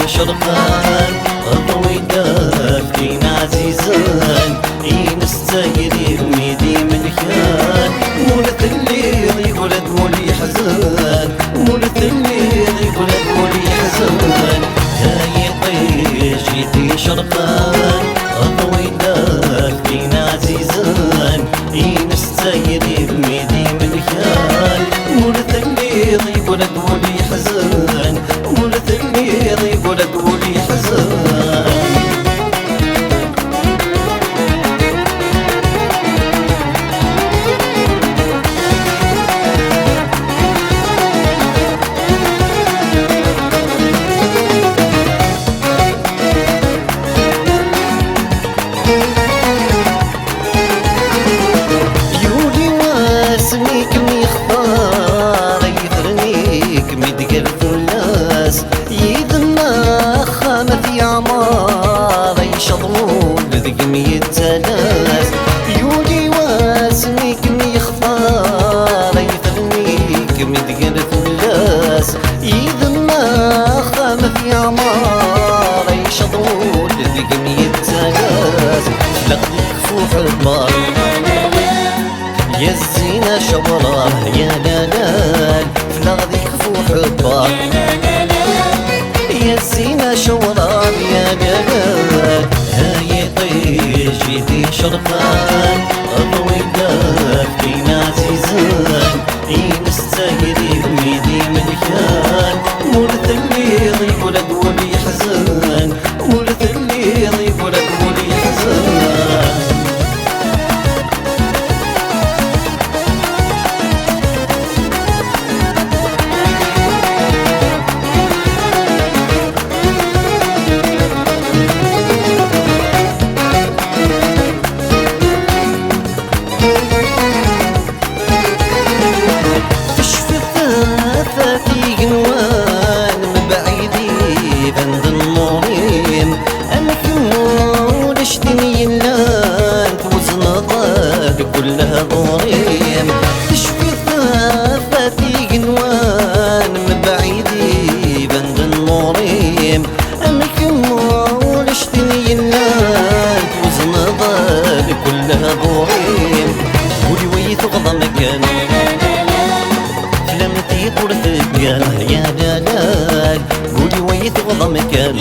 شرقان الطويلة فينا عزيزان ينستايري ميدي ملكان مولد الليل يقولد مولي حزان مولد الليل يقولد مولي حزان هاي طيش جيتي شرقان الطويلة فينا عزيزان ينستايري ميدي ملكان مولد الليل يقولد مولي حزان مولد الليل يقولد مولي حزان يولي واسميك ميختار يثرنيك مدقل الناس يذنا خامة في عمار يشضمون لذق مية ناس يولي واسميك ميختار يثرنيك مدقل الناس يذنا خامة في عمار يشضمون لذق مية ناس لقدك فوح البار يا الزينة شوراه يا لالال فلغذيك فوح البار يا الزينة شوراه يا لالال هاي طيش جيتي شرقان الطويلة فينا عزيزان ينستايري بميدي ملكان مولد الليل يقولد ولي حزان مولد الليل يقولد ولي حزان في قنوان من بعيدي بند النورين أنكم لشتني اللان توزن ضاد كلها ضورين تشفي الثافة في قنوان من بعيدي بند النورين أنكم لشتني اللان توزن ضاد كلها ضورين قولي ويث غضا مكان لمتي قرث يا لالال قولي ويث غضا مكان